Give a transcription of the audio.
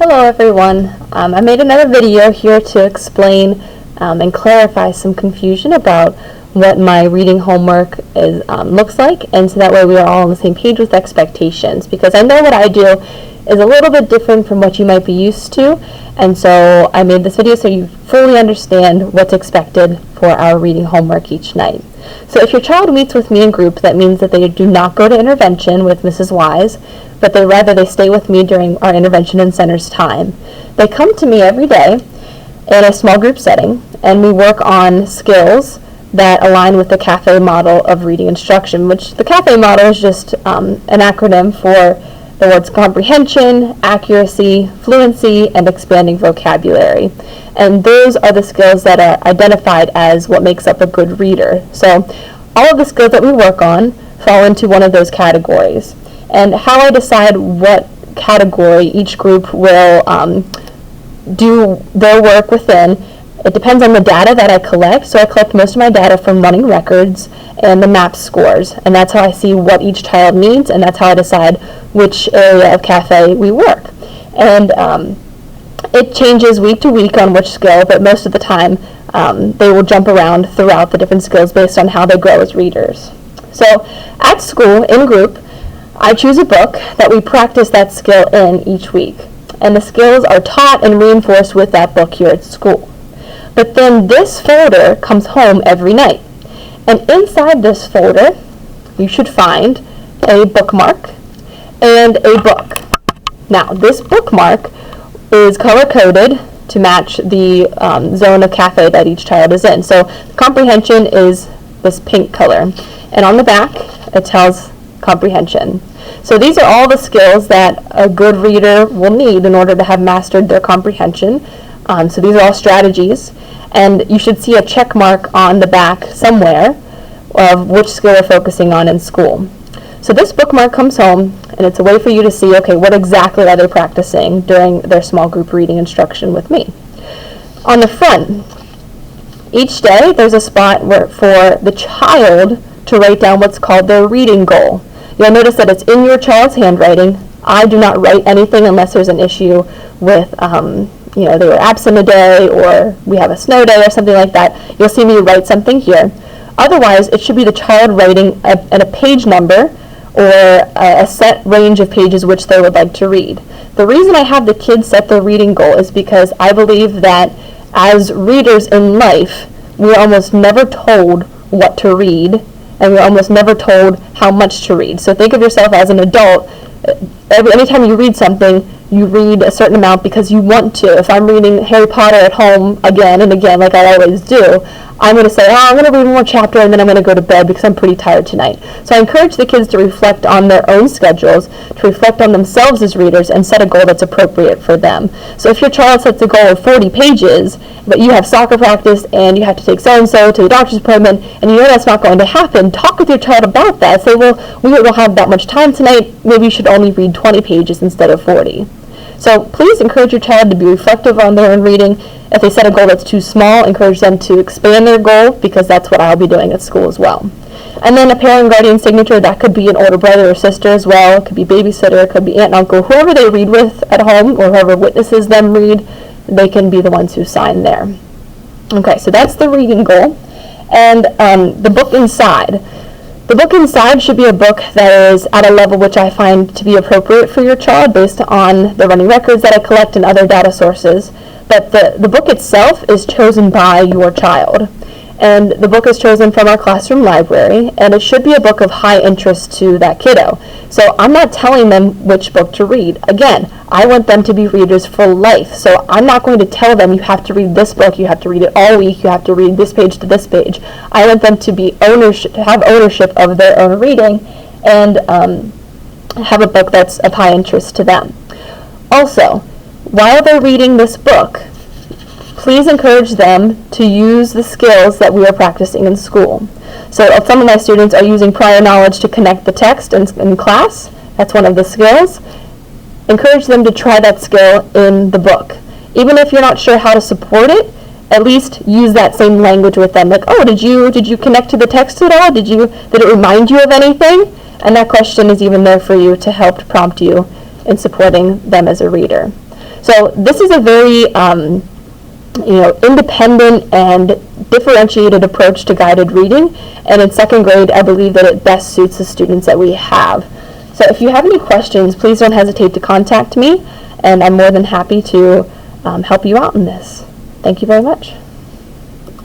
Hello everyone. I made another video here to explain and clarify some confusion about what my reading homework looks like, and so that way we are all on the same page with expectations, because I know what I do is a little bit different from what you might be used to, and so I made this video so you fully understand what's expected for our reading homework each night. So if your child meets with me in group, that means that they do not go to intervention with Mrs. Wise, but they stay with me during our intervention and centers time. They come to me every day in a small group setting, and we work on skills that align with the C.A.F.E model of reading instruction, which the C.A.F.E model is just an acronym for the words comprehension, accuracy, fluency, and expanding vocabulary. And those are the skills that are identified as what makes up a good reader. So all of the skills that we work on fall into one of those categories. And how I decide what category each group will do their work within, it depends on the data that I collect. So I collect most of my data from running records and the MAP scores, and that's how I see what each child needs, and that's how I decide which area of C.A.F.E we work. And it changes week to week on which skill, but most of the time they will jump around throughout the different skills based on how they grow as readers. So at school, in group, I choose a book that we practice that skill in each week, and the skills are taught and reinforced with that book here at school. But then this folder comes home every night, and inside this folder you should find a bookmark and a book. Now this bookmark is color-coded to match the zone of C.A.F.E that each child is in. So comprehension is this pink color, and on the back it tells comprehension. So these are all the skills that a good reader will need in order to have mastered their comprehension. So these are all strategies, and you should see a check mark on the back somewhere of which skill we're focusing on in school. So this bookmark comes home, and it's a way for you to see, okay, what exactly are they practicing during their small group reading instruction with me. On the front, each day there's a spot for the child to write down what's called their reading goal. You'll notice that it's in your child's handwriting. I do not write anything unless there's an issue with, they were absent a day, or we have a snow day or something like that. You'll see me write something here. Otherwise, it should be the child writing a page number or a set range of pages which they would like to read. The reason I have the kids set their reading goal is because I believe that as readers in life, we're almost never told what to read, and we're almost never told how much to read. So think of yourself as an adult. Anytime you read something, you read a certain amount because you want to. If I'm reading Harry Potter at home again and again, like I always do, I'm going to say, I'm going to read one more chapter and then I'm going to go to bed because I'm pretty tired tonight. So I encourage the kids to reflect on their own schedules, to reflect on themselves as readers, and set a goal that's appropriate for them. So if your child sets a goal of 40 pages, but you have soccer practice and you have to take so-and-so to the doctor's appointment, and you know that's not going to happen, talk with your child about that. Say, well, we don't have that much time tonight. Maybe you should only read 20 pages instead of 40. So please encourage your child to be reflective on their own reading. If they set a goal that's too small, encourage them to expand their goal, because that's what I'll be doing at school as well. And then a parent guardian signature, that could be an older brother or sister as well. It could be babysitter, it could be aunt and uncle, whoever they read with at home, or whoever witnesses them read, they can be the ones who sign there. Okay, so that's the reading goal. And the book inside. The book inside should be a book that is at a level which I find to be appropriate for your child based on the running records that I collect and other data sources. But the book itself is chosen by your child. And the book is chosen from our classroom library, and it should be a book of high interest to that kiddo. So I'm not telling them which book to read. Again, I want them to be readers for life. So I'm not going to tell them you have to read this book, you have to read it all week, you have to read this page to this page. I want them to have ownership of their own reading, and have a book that's of high interest to them. Also, while they're reading this book, please encourage them to use the skills that we are practicing in school. So some of my students are using prior knowledge to connect the text in class. That's one of the skills. Encourage them to try that skill in the book. Even if you're not sure how to support it, at least use that same language with them. Like, oh, did you connect to the text at all? Did it remind you of anything? And that question is even there for you to help prompt you in supporting them as a reader. So this is a very independent and differentiated approach to guided reading, and in second grade I believe that it best suits the students that we have. So if you have any questions, please don't hesitate to contact me, and I'm more than happy to help you out in this. Thank you very much.